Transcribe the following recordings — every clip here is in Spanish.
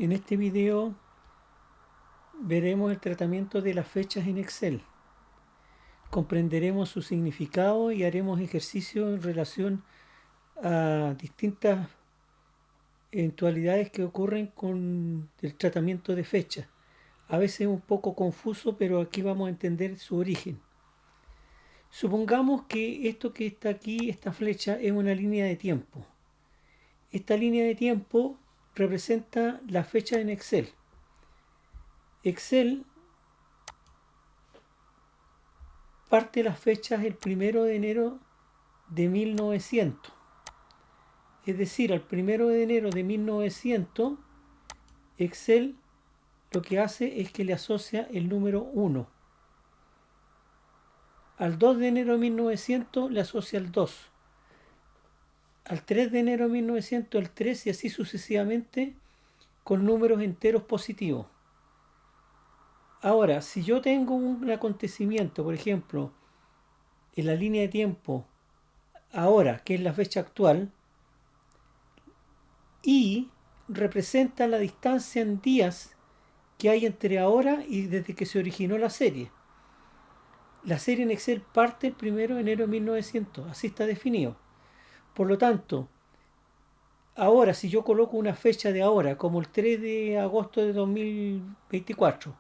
En este video veremos el tratamiento de las fechas en Excel. Comprenderemos su significado y haremos ejercicios en relación a distintas eventualidades que ocurren con el tratamiento de fechas. A veces es un poco confuso, pero aquí vamos a entender su origen. Supongamos que esto que está aquí, esta flecha, es una línea de tiempo. Esta línea de tiempo representa la fecha en Excel. Excel parte las fechas el 1 de enero de 1900. Es decir, al 1 de enero de 1900, Excel lo que hace es que le asocia el número 1. Al 2 de enero de 1900 le asocia el 2. Al 3 de enero de 1900 el 3 y así sucesivamente con números enteros positivos. Ahora, si yo tengo un acontecimiento, por ejemplo, en la línea de tiempo ahora, que es la fecha actual, y representa la distancia en días que hay entre ahora y desde que se originó la serie. La serie en Excel parte el 1 de enero de 1900, así está definido. Por lo tanto, ahora si yo coloco una fecha de ahora, como el 3 de agosto de 2024,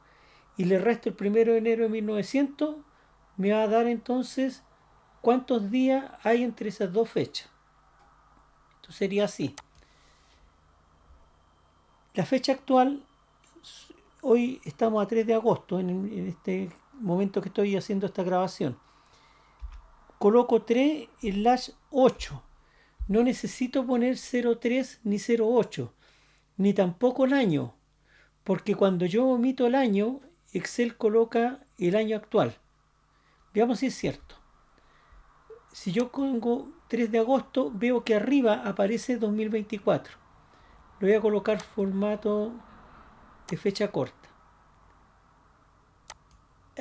y le resto el 1 de enero de 1900, me va a dar entonces cuántos días hay entre esas dos fechas. Esto sería así. La fecha actual, hoy estamos a 3 de agosto, en este momento que estoy haciendo esta grabación. Coloco 3/8. No necesito poner 03 ni 08, ni tampoco el año, porque cuando yo omito el año, Excel coloca el año actual. Veamos si es cierto. Si yo pongo 3 de agosto, veo que arriba aparece 2024. Lo voy a colocar formato de fecha corta.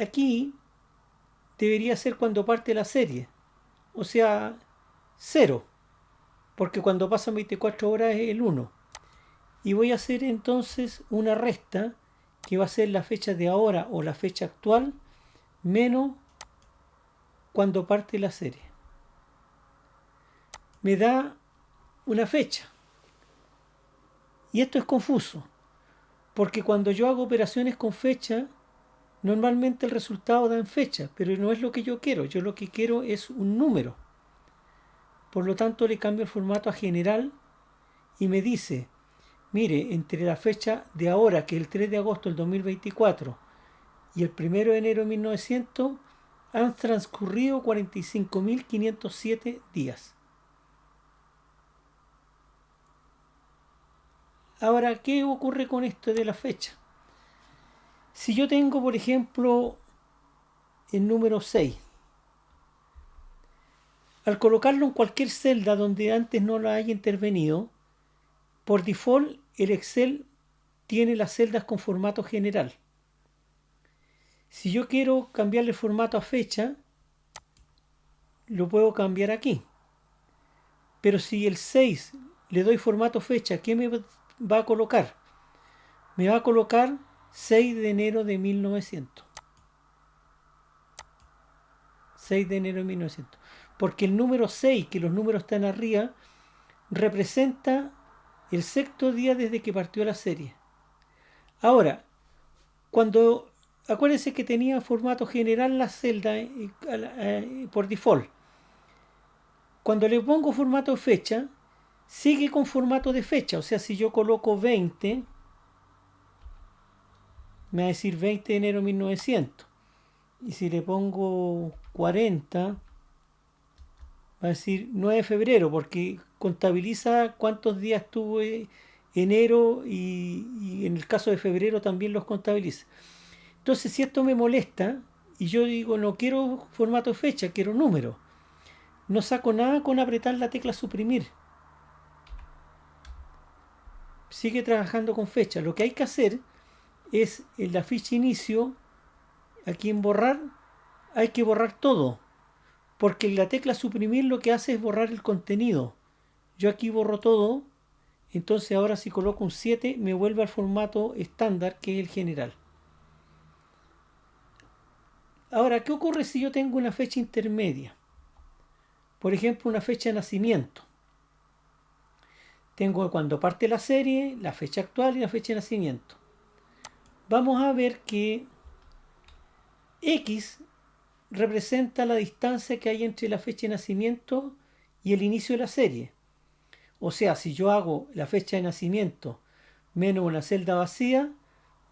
Aquí debería ser cuando parte la serie, o sea, 0, porque cuando pasan 24 horas es el 1. Y voy a hacer entonces una resta que va a ser la fecha de ahora o la fecha actual menos cuando parte la serie. Me da una fecha. Y esto es confuso, porque cuando yo hago operaciones con fecha, normalmente el resultado da en fecha, pero no es lo que yo quiero. Yo lo que quiero es un número. Por lo tanto, le cambio el formato a general y me dice, mire, entre la fecha de ahora, que es el 3 de agosto del 2024, y el 1 de enero de 1900, han transcurrido 45.507 días. Ahora, ¿qué ocurre con esto de la fecha? Si yo tengo, por ejemplo, el número 6, al colocarlo en cualquier celda donde antes no la haya intervenido, por default el Excel tiene las celdas con formato general. Si yo quiero cambiarle el formato a fecha, lo puedo cambiar aquí. Pero si el 6 le doy formato fecha, ¿qué me va a colocar? Me va a colocar 6 de enero de 1900. 6 de enero de 1900. Porque el número 6, que los números están arriba, representa el sexto día desde que partió la serie. Ahora, cuando acuérdense que tenía formato general la celda por default. Cuando le pongo formato fecha, sigue con formato de fecha. O sea, si yo coloco 20, me va a decir 20 de enero de 1900. Y si le pongo 40, va a decir 9 de febrero, porque contabiliza cuántos días tuve enero y en el caso de febrero también los contabiliza. Entonces, si esto me molesta y yo digo no quiero formato de fecha, quiero número, no saco nada con apretar la tecla suprimir. Sigue trabajando con fecha. Lo que hay que hacer es en la ficha inicio, aquí en borrar, hay que borrar todo, porque la tecla suprimir lo que hace es borrar el contenido. Yo aquí borro todo, Entonces ahora si coloco un 7 me vuelve al formato estándar, que es el general. Ahora, ¿qué ocurre si yo tengo una fecha intermedia? Por ejemplo, una fecha de nacimiento. Tengo cuando parte la serie, la fecha actual y la fecha de nacimiento. Vamos a ver que X representa la distancia que hay entre la fecha de nacimiento y el inicio de la serie. O sea, si yo hago la fecha de nacimiento menos una celda vacía,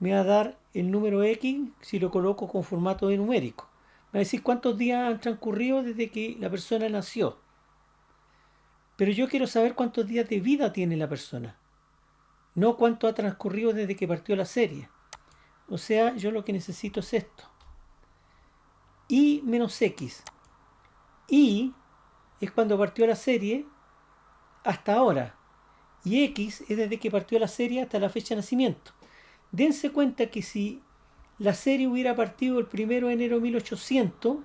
me va a dar el número X si lo coloco con formato de numérico. Me va a decir cuántos días han transcurrido desde que la persona nació. Pero yo quiero saber cuántos días de vida tiene la persona, no cuánto ha transcurrido desde que partió la serie. O sea, yo lo que necesito es esto. Y menos X. Y es cuando partió la serie hasta ahora. Y X es desde que partió la serie hasta la fecha de nacimiento. Dense cuenta que si la serie hubiera partido el 1 de enero de 1800,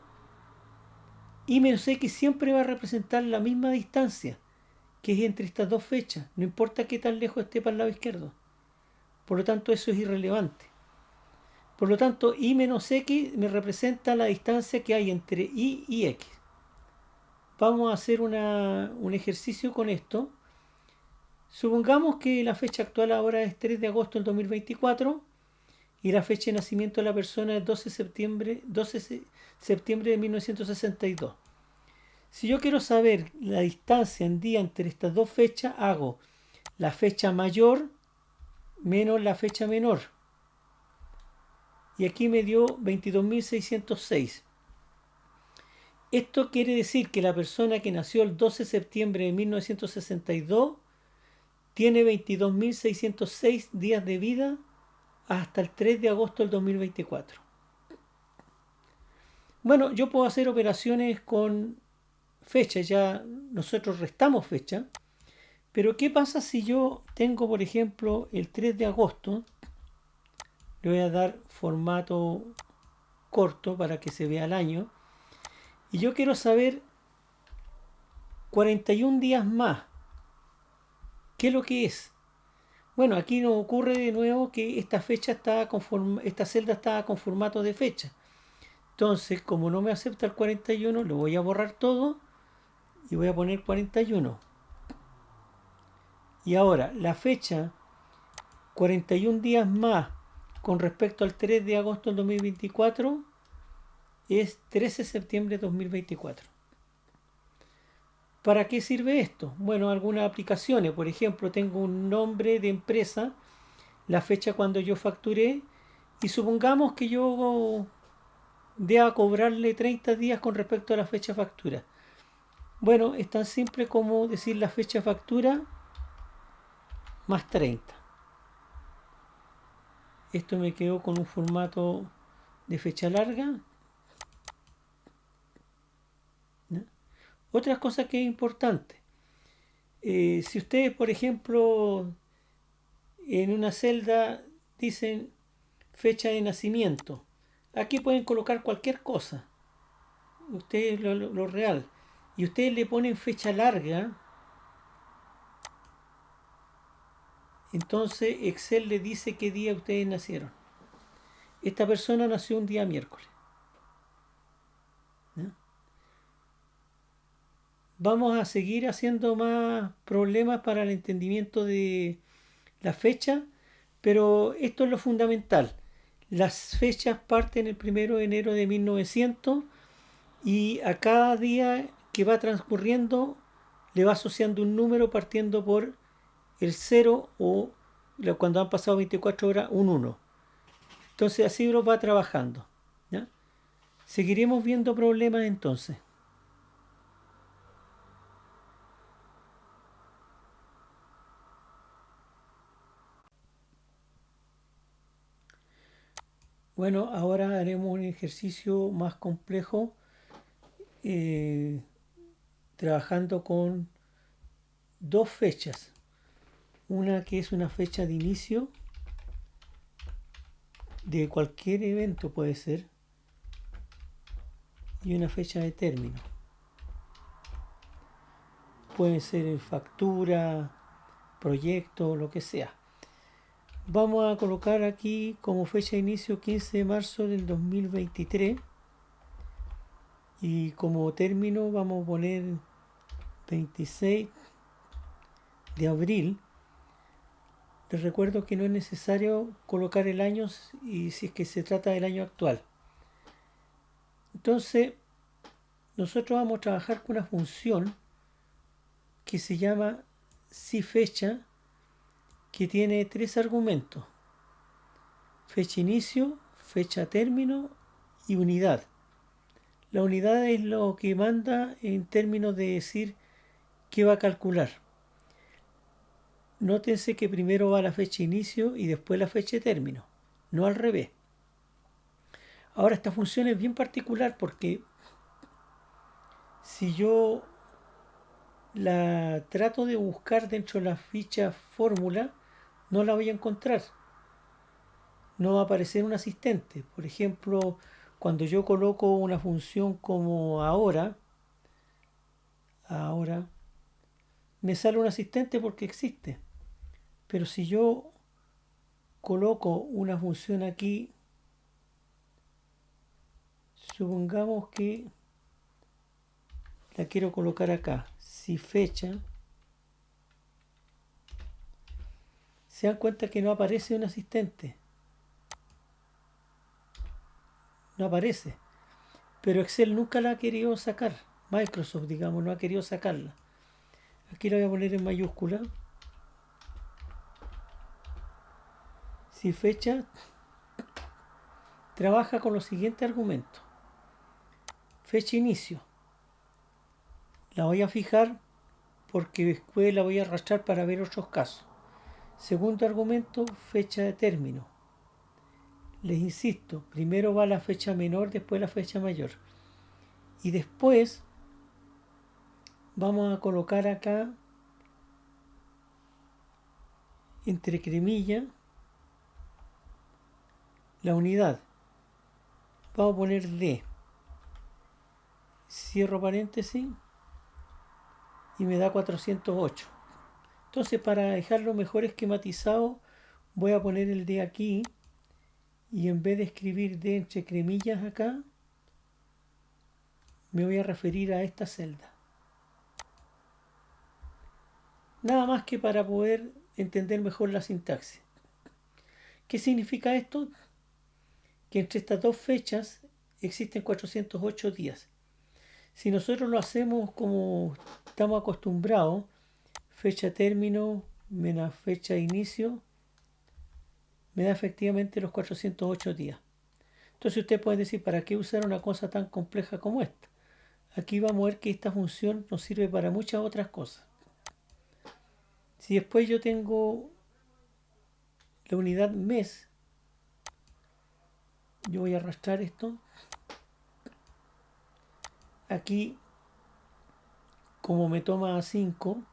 Y menos X siempre va a representar la misma distancia, que es entre estas dos fechas, no importa qué tan lejos esté para el lado izquierdo. Por lo tanto, eso es irrelevante. Por lo tanto, Y menos X me representa la distancia que hay entre Y y X. Vamos a hacer un ejercicio con esto. Supongamos que la fecha actual ahora es 3 de agosto del 2024 y la fecha de nacimiento de la persona es 12 septiembre de 1962. Si yo quiero saber la distancia en día entre estas dos fechas, hago la fecha mayor menos la fecha menor. Y aquí me dio 22.606. Esto quiere decir que la persona que nació el 12 de septiembre de 1962 tiene 22.606 días de vida hasta el 3 de agosto del 2024. Bueno, yo puedo hacer operaciones con fechas, ya nosotros restamos fecha, pero ¿qué pasa si yo tengo, por ejemplo, el 3 de agosto? Le voy a dar formato corto para que se vea el año. Y yo quiero saber 41 días más. ¿Qué es lo que es? Bueno, aquí nos ocurre de nuevo que esta esta celda está con formato de fecha. Entonces, como no me acepta el 41, lo voy a borrar todo y voy a poner 41. Y ahora, la fecha 41 días más con respecto al 3 de agosto del 2024 es 13 de septiembre de 2024. ¿Para qué sirve esto? Bueno, algunas aplicaciones. Por ejemplo, tengo un nombre de empresa, la fecha cuando yo facturé, y supongamos que yo deba cobrarle 30 días con respecto a la fecha de factura. Bueno, es tan simple como decir la fecha de factura más 30. Esto me quedó con un formato de fecha larga. ¿No? Otra cosa que es importante. Si ustedes, por ejemplo, en una celda dicen fecha de nacimiento, aquí pueden colocar cualquier cosa. Ustedes lo real. Y ustedes le ponen fecha larga, entonces Excel le dice qué día ustedes nacieron. Esta persona nació un día miércoles. ¿No? Vamos a seguir haciendo más problemas para el entendimiento de la fecha, pero esto es lo fundamental. Las fechas parten el 1 de enero de 1900 y a cada día que va transcurriendo le va asociando un número partiendo por el 0 o cuando han pasado 24 horas un 1. Entonces así lo va trabajando. ¿Ya? Seguiremos viendo problemas entonces. Bueno, ahora haremos un ejercicio más complejo, eh, trabajando con dos fechas. Una que es una fecha de inicio de cualquier evento puede ser y una fecha de término. Puede ser factura, proyecto, lo que sea. Vamos a colocar aquí como fecha de inicio 15 de marzo del 2023 y como término vamos a poner 26 de abril. Les recuerdo que no es necesario colocar el año y si es que se trata del año actual. Entonces, nosotros vamos a trabajar con una función que se llama siFecha, que tiene tres argumentos: fecha inicio, fecha término y unidad. La unidad es lo que manda en términos de decir qué va a calcular. Nótense que primero va la fecha inicio y después la fecha de término, no al revés. Ahora, esta función es bien particular porque si yo la trato de buscar dentro de la ficha fórmula, no la voy a encontrar. No va a aparecer un asistente. Por ejemplo, cuando yo coloco una función como ahora, me sale un asistente porque existe. Pero si yo coloco una función aquí, supongamos que la quiero colocar acá, si fecha, se dan cuenta que no aparece un asistente, no aparece. Pero Excel nunca la ha querido sacar, Microsoft, digamos, no ha querido sacarla. Aquí la voy a poner en mayúscula. Si fecha trabaja con los siguientes argumentos. Fecha inicio, la voy a fijar porque después la voy a arrastrar para ver otros casos. Segundo argumento, fecha de término. Les insisto, primero va la fecha menor, después la fecha mayor. Y después vamos a colocar acá, entre cremillas, la unidad. Vamos a poner D. Cierro paréntesis y me da 408. Entonces, para dejarlo mejor esquematizado, voy a poner el D aquí y en vez de escribir D entre cremillas acá, me voy a referir a esta celda. Nada más que para poder entender mejor la sintaxis. ¿Qué significa esto? Que entre estas dos fechas existen 408 días. Si nosotros lo hacemos como estamos acostumbrados, fecha término menos fecha inicio, me da efectivamente los 408 días. Entonces usted puede decir, ¿para qué usar una cosa tan compleja como esta? Aquí vamos a ver que esta función nos sirve para muchas otras cosas. Si después yo tengo la unidad mes, yo voy a arrastrar esto. Aquí, como me toma 5,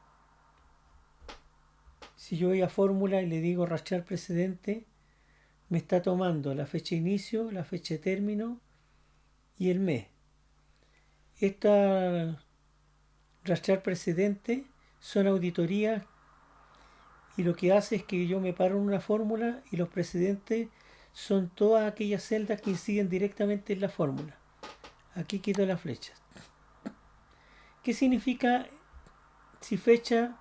si yo voy a fórmula y le digo arrastrar precedente, me está tomando la fecha de inicio, la fecha de término y el mes. Esta rastrear precedente son auditorías y lo que hace es que yo me paro en una fórmula y los precedentes son todas aquellas celdas que inciden directamente en la fórmula. Aquí quito las flechas. ¿Qué significa si fecha,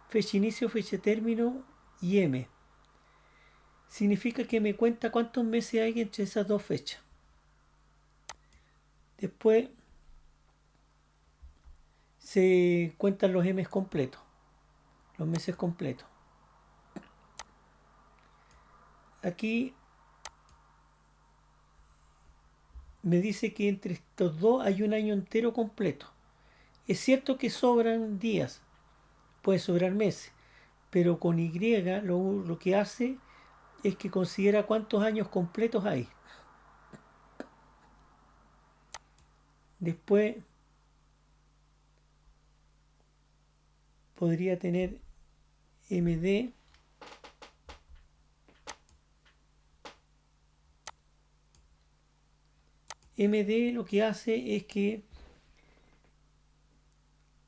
fecha inicio, fecha término y M? Significa que me cuenta cuántos meses hay entre esas dos fechas. Después se cuentan los M completos, los meses completos. Aquí me dice que entre estos dos hay un año entero completo. Es cierto que sobran días, puede sobrar meses, pero con Y lo que hace es que considera cuántos años completos hay. Después podría tener MD. MD lo que hace es que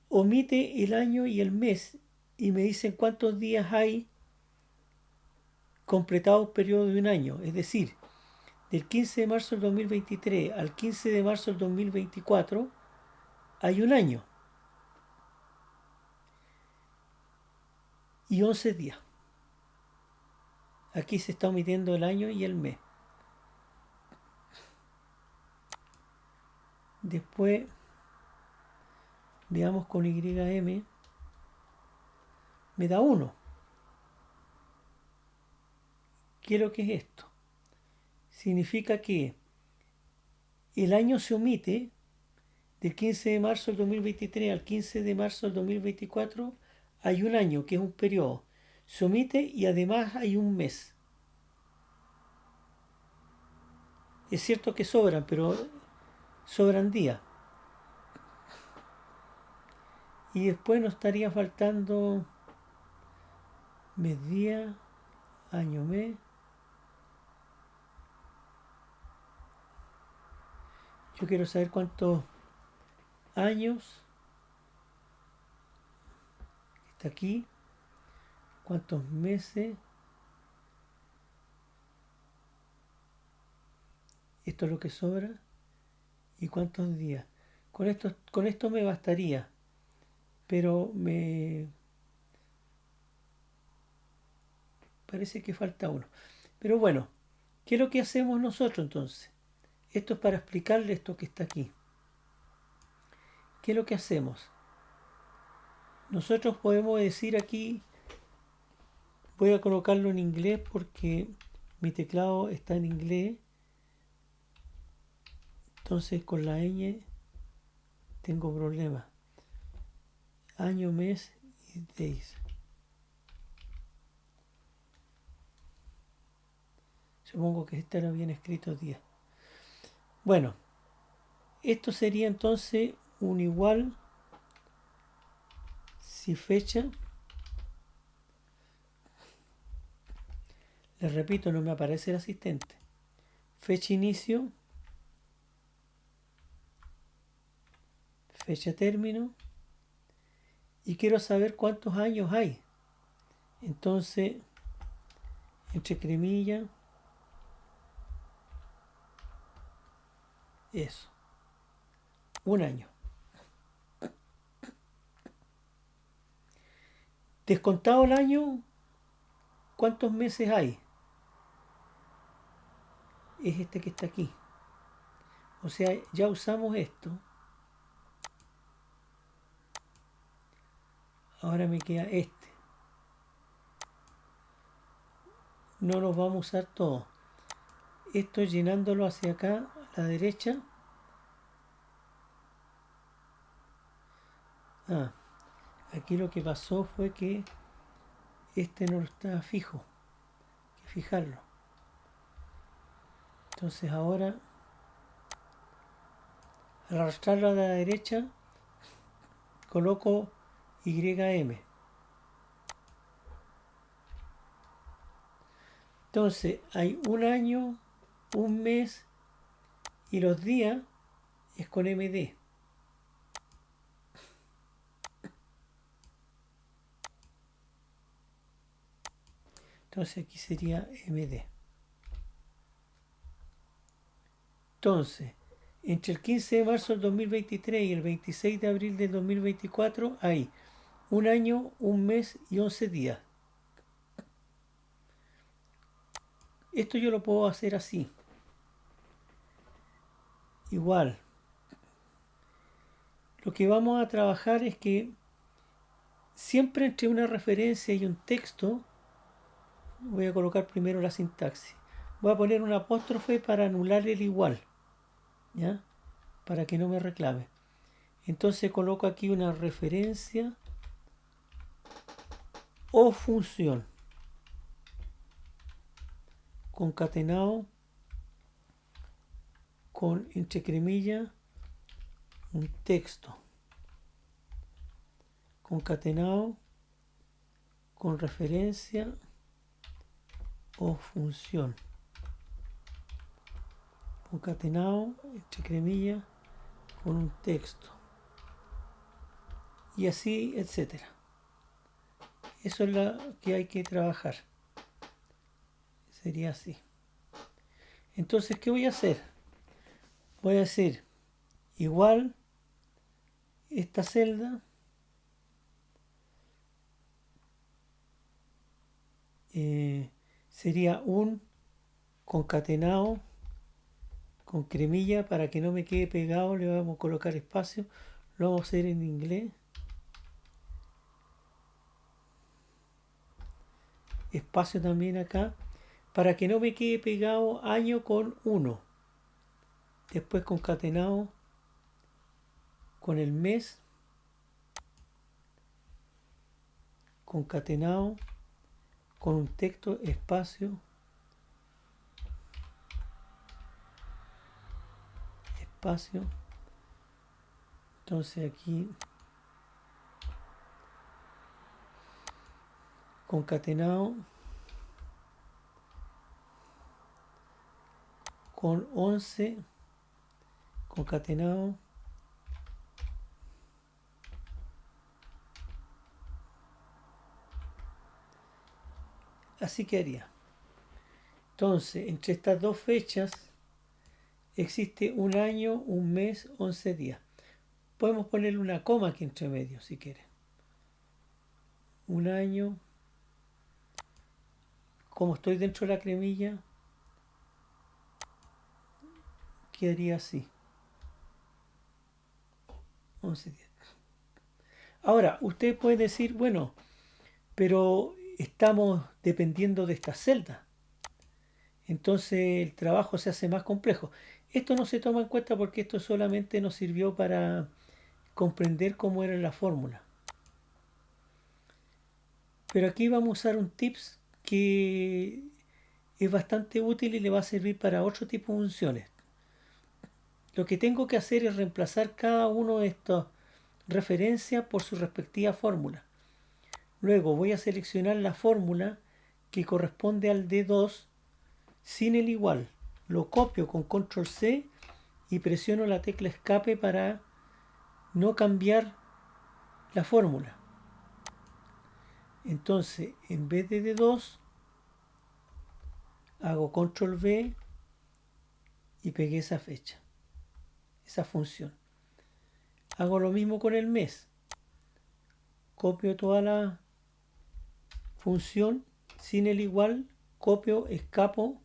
omite el año y el mes y me dicen cuántos días hay completado un periodo de un año. Es decir, del 15 de marzo del 2023 al 15 de marzo del 2024 hay un año y 11 días. Aquí se está omitiendo el año y el mes. Después veamos con YM, me da 1. ¿Qué es lo que es esto? Significa que el año se omite del 15 de marzo del 2023 al 15 de marzo del 2024. Hay un año, que es un periodo. Se omite y además hay un mes. Es cierto que sobran, pero sobran días. Y después nos estaría faltando mes, día, año, mes. Yo quiero saber cuántos años está aquí, cuántos meses. Esto es lo que sobra. Y cuántos días. Con esto me bastaría. Pero me parece que falta uno. Pero bueno, ¿qué es lo que hacemos nosotros entonces? Esto es para explicarle esto que está aquí. ¿Qué es lo que hacemos? Nosotros podemos decir aquí, voy a colocarlo en inglés porque mi teclado está en inglés. Entonces con la ñ tengo problemas. Año, mes y days. Supongo que estará bien escrito día. Bueno, esto sería entonces un igual si fecha, les repito, no me aparece el asistente, fecha inicio, fecha término, y quiero saber cuántos años hay. Entonces, entre cremillas, eso, un año. Descontado el año, ¿cuántos meses hay? Es este que está aquí. O sea, ya usamos esto. Ahora me queda este. No los vamos a usar todos. Esto llenándolo hacia acá, a la derecha. Aquí lo que pasó fue que este no está fijo. Hay que fijarlo. Entonces ahora, al arrastrarlo a la derecha, coloco YM. Entonces hay un año, un mes y los días es con MD. Entonces aquí sería MD. Entonces, entre el 15 de marzo del 2023 y el 26 de abril del 2024 hay un año, un mes y 11 días. Esto yo lo puedo hacer así. Igual. Lo que vamos a trabajar es que siempre entre una referencia y un texto, voy a colocar primero la sintaxis. Voy a poner un apóstrofe para anular el igual, ¿ya? Para que no me reclame. Entonces coloco aquí una referencia o función concatenado con entre cremillas un texto concatenado con referencia o función concatenado entre cremillas con un texto y así, etcétera. Eso es lo que hay que trabajar. Sería así. Entonces, ¿qué voy a hacer? Voy a decir igual esta celda sería un concatenado con cremilla para que no me quede pegado. Le vamos a colocar espacio. Lo vamos a hacer en inglés. Espacio también acá. Para que no me quede pegado año con 1. Después concatenado con el mes. Concatenado con un texto, espacio, espacio. Entonces aquí concatenado con 11, concatenado así quedaría. Entonces, entre estas dos fechas existe un año, un mes, 11 días. Podemos ponerle una coma aquí entre medio si quieren. Un año, como estoy dentro de la cremilla, quedaría así. 11 días. Ahora, usted puede decir, bueno, pero estamos dependiendo de esta celda. Entonces el trabajo se hace más complejo. Esto no se toma en cuenta porque esto solamente nos sirvió para comprender cómo era la fórmula. Pero aquí vamos a usar un tips que es bastante útil y le va a servir para otro tipo de funciones. Lo que tengo que hacer es reemplazar cada uno de estas referencias por su respectiva fórmula. Luego voy a seleccionar la fórmula que corresponde al D2 sin el igual. Lo copio con control C y presiono la tecla escape para no cambiar la fórmula. Entonces, en vez de D2, hago control V y pegué esa fecha, esa función. Hago lo mismo con el mes. Copio toda la función sin el igual, copio, escapo.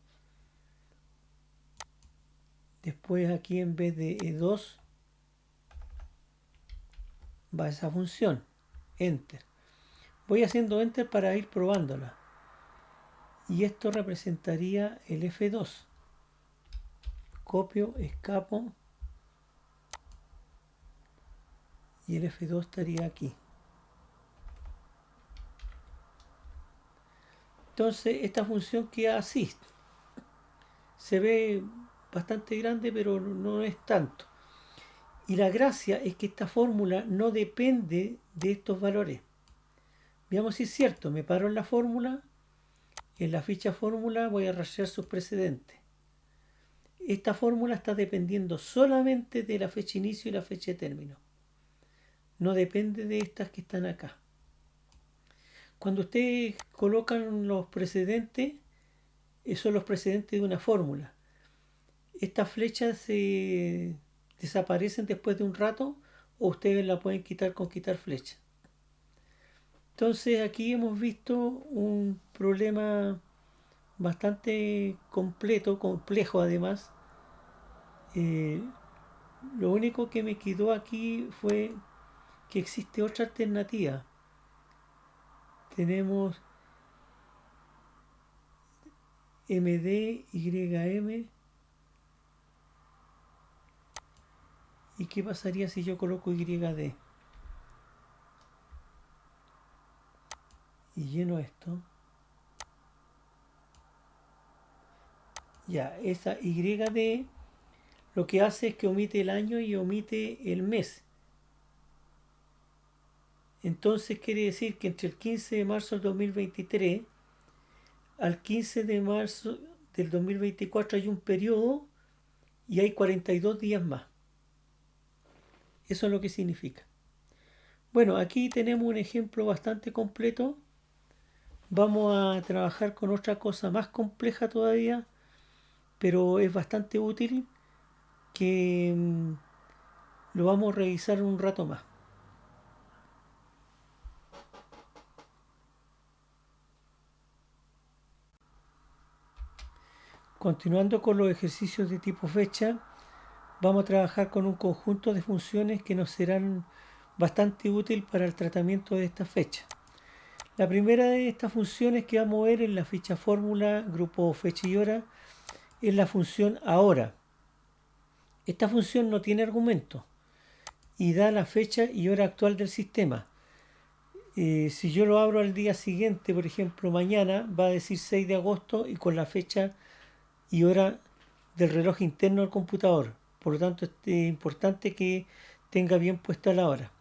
Después aquí en vez de E2 va esa función. Enter. Voy haciendo enter para ir probándola. Y esto representaría el F2. Copio, escapo. Y el F2 estaría aquí. Entonces esta función queda así. Se ve bastante grande, pero no es tanto. Y la gracia es que esta fórmula no depende de estos valores. Veamos si es cierto. Me paro en la fórmula. En la ficha fórmula voy a rastrear sus precedentes. Esta fórmula está dependiendo solamente de la fecha inicio y la fecha de término. No depende de estas que están acá. Cuando ustedes colocan los precedentes, esos son los precedentes de una fórmula. Estas flechas se desaparecen después de un rato o ustedes la pueden quitar con quitar flecha. Entonces aquí hemos visto un problema bastante complejo además. Lo único que me quedó aquí fue que existe otra alternativa. Tenemos MDYM. ¿Y qué pasaría si yo coloco YD? Y lleno esto. Ya, esa YD lo que hace es que omite el año y omite el mes. Entonces quiere decir que entre el 15 de marzo del 2023 al 15 de marzo del 2024 hay un periodo y hay 42 días más. Eso es lo que significa. Bueno, aquí tenemos un ejemplo bastante completo vamos a trabajar con otra cosa más compleja todavía, pero es bastante útil que lo vamos a revisar un rato más. Continuando con los ejercicios de tipo fecha, vamos a trabajar con un conjunto de funciones que nos serán bastante útil para el tratamiento de esta fecha. La primera de estas funciones que vamos a ver en la ficha fórmula grupo fecha y hora es la función ahora. Esta función no tiene argumento y da la fecha y hora actual del sistema. Si yo lo abro al día siguiente, por ejemplo mañana, va a decir 6 de agosto y con la fecha y hora del reloj interno del computador. Por lo tanto, es importante que tenga bien puesta la hora.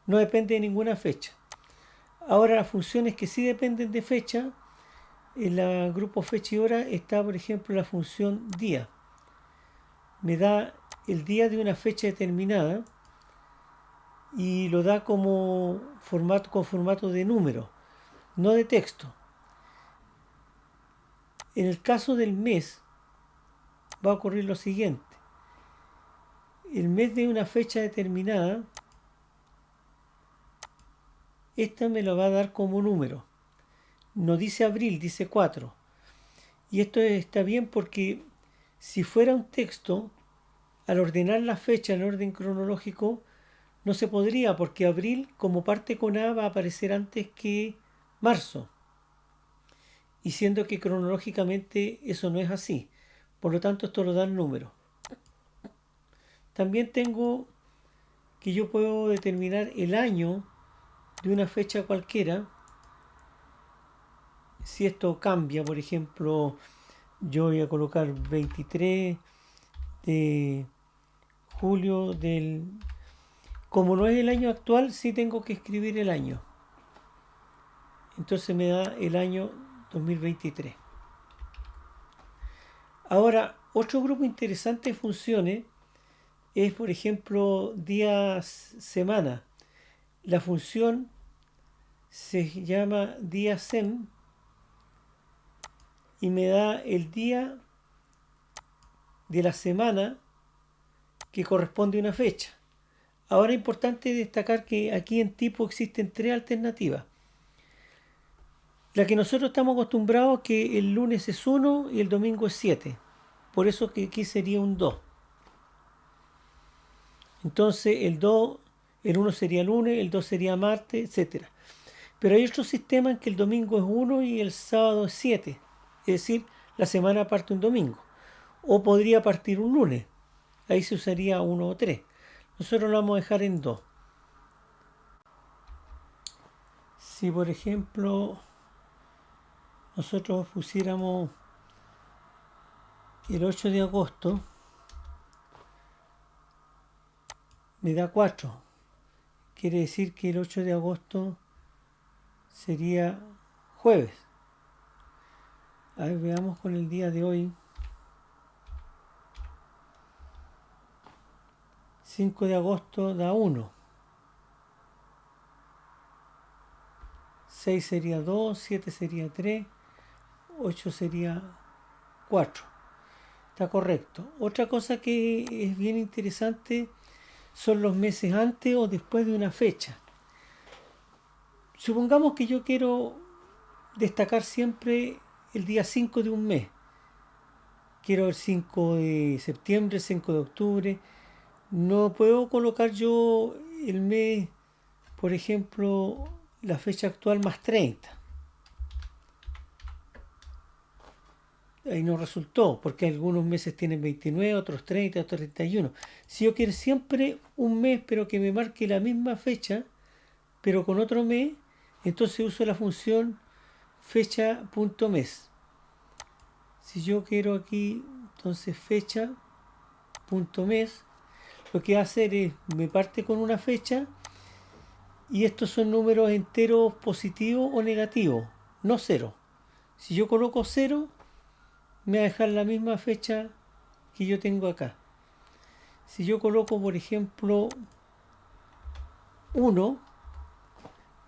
No depende de ninguna fecha. Ahora, las funciones que sí dependen de fecha, en el grupo fecha y hora está, por ejemplo, la función día. Me da el día de una fecha determinada y lo da como formato, con formato de número, no de texto. En el caso del mes, va a ocurrir lo siguiente. El mes de una fecha determinada, esta me lo va a dar como número. No dice abril, dice 4. Y esto está bien porque si fuera un texto, al ordenar la fecha en orden cronológico, no se podría porque abril como parte con A va a aparecer antes que marzo. Y siendo que cronológicamente eso no es así. Por lo tanto, esto lo da el número. También tengo que yo puedo determinar el año de una fecha cualquiera. Si esto cambia, por ejemplo, yo voy a colocar 23 de julio del... Como no es el año actual, sí tengo que escribir el año. Entonces me da el año 2023. Ahora, otro grupo interesante de funciones es, por ejemplo, días, semana. La función se llama díasem y me da el día de la semana que corresponde a una fecha. Ahora es importante destacar que aquí en tipo existen tres alternativas. La que nosotros estamos acostumbrados que el lunes es 1 y el domingo es 7. Por eso que aquí sería un 2. Entonces el 2, el 1 sería lunes, el 2 sería martes, etcétera. Pero hay otro sistema en que el domingo es 1 y el sábado es 7. Es decir, la semana parte un domingo. O podría partir un lunes. Ahí se usaría 1 o 3. Nosotros lo vamos a dejar en 2. Si por ejemplo nosotros pusiéramos el 8 de agosto, me da 4. Quiere decir que el 8 de agosto sería jueves. A ver, veamos con el día de hoy. 5 de agosto da 1. 6 sería 2, 7 sería 3, 8 sería 4. Está correcto. Otra cosa que es bien interesante son los meses antes o después de una fecha. Supongamos que yo quiero destacar siempre el día 5 de un mes. Quiero el 5 de septiembre, el 5 de octubre. No puedo colocar yo el mes, por ejemplo, la fecha actual más 30. Ahí no resultó, porque algunos meses tienen 29, otros 30, otros 31. Si yo quiero siempre un mes, pero que me marque la misma fecha, pero con otro mes, entonces uso la función fecha.mes. Si yo quiero aquí, entonces fecha.mes, lo que va a hacer es, me parte con una fecha, y estos son números enteros positivos o negativos, no cero. Si yo coloco 0, me va a dejar la misma fecha que yo tengo acá. Si yo coloco, por ejemplo, 1,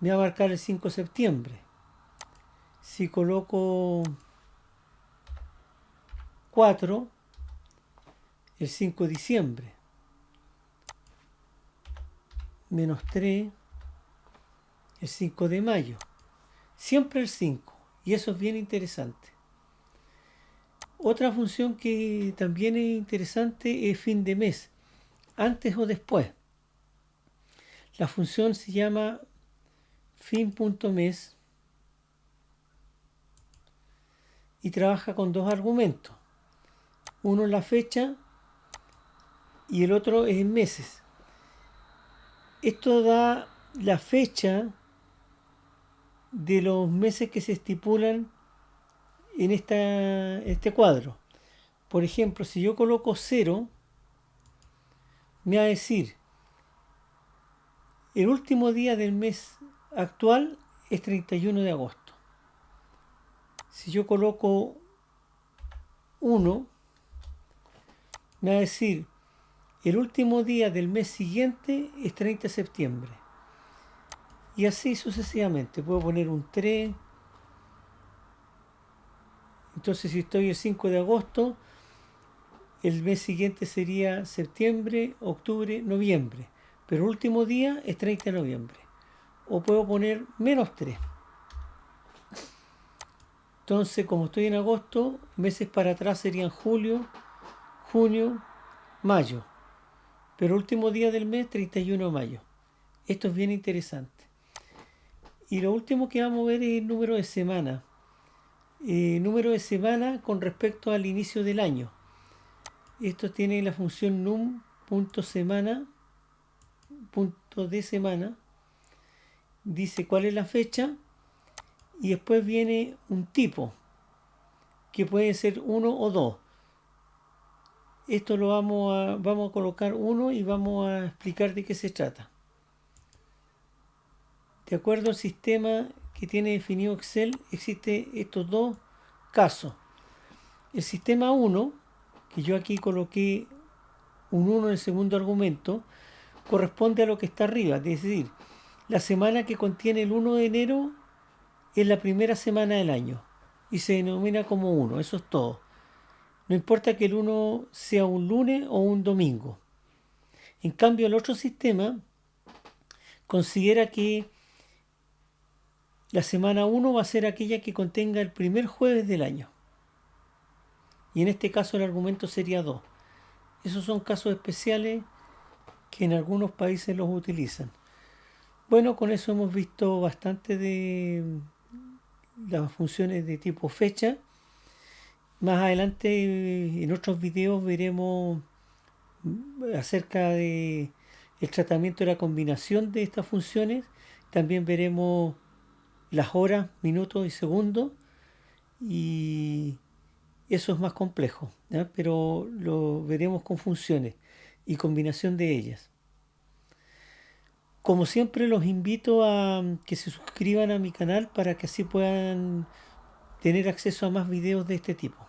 me va a marcar el 5 de septiembre. Si coloco 4, el 5 de diciembre, menos 3, el 5 de mayo. Siempre el 5, y eso es bien interesante. Otra función que también es interesante es fin de mes, antes o después. La función se llama fin.mes y trabaja con dos argumentos. Uno es la fecha y el otro es en meses. Esto da la fecha de los meses que se estipulan en este cuadro. Por ejemplo, si yo coloco 0, me va a decir el último día del mes actual es 31 de agosto. Si yo coloco 1, me va a decir el último día del mes siguiente es 30 de septiembre. Y así sucesivamente. Puedo poner un 3. Entonces si estoy el 5 de agosto, el mes siguiente sería septiembre, octubre, noviembre. Pero el último día es 30 de noviembre. O puedo poner menos 3. Entonces, como estoy en agosto, meses para atrás serían julio, junio, mayo. Pero último día del mes, 31 de mayo. Esto es bien interesante. Y lo último que vamos a ver es el número de semana. Número de semana con respecto al inicio del año. Esto tiene la función num.semana, punto de semana. Dice cuál es la fecha. Y después viene un tipo, que puede ser 1 o 2. Esto lo vamos a colocar 1 y vamos a explicar de qué se trata. De acuerdo al sistema que tiene definido Excel, existen estos dos casos. El sistema 1, que yo aquí coloqué un 1 en el segundo argumento, corresponde a lo que está arriba, es decir, la semana que contiene el 1 de enero es la primera semana del año y se denomina como 1, eso es todo. No importa que el 1 sea un lunes o un domingo. En cambio, el otro sistema considera que la semana 1 va a ser aquella que contenga el primer jueves del año. Y en este caso el argumento sería 2. Esos son casos especiales que en algunos países los utilizan. Bueno, con eso hemos visto bastante de las funciones de tipo fecha. Más adelante en otros videos veremos acerca de el tratamiento de la combinación de estas funciones. También veremos las horas, minutos y segundos, y eso es más complejo, ¿ya? Pero lo veremos con funciones y combinación de ellas. Como siempre, los invito a que se suscriban a mi canal para que así puedan tener acceso a más videos de este tipo.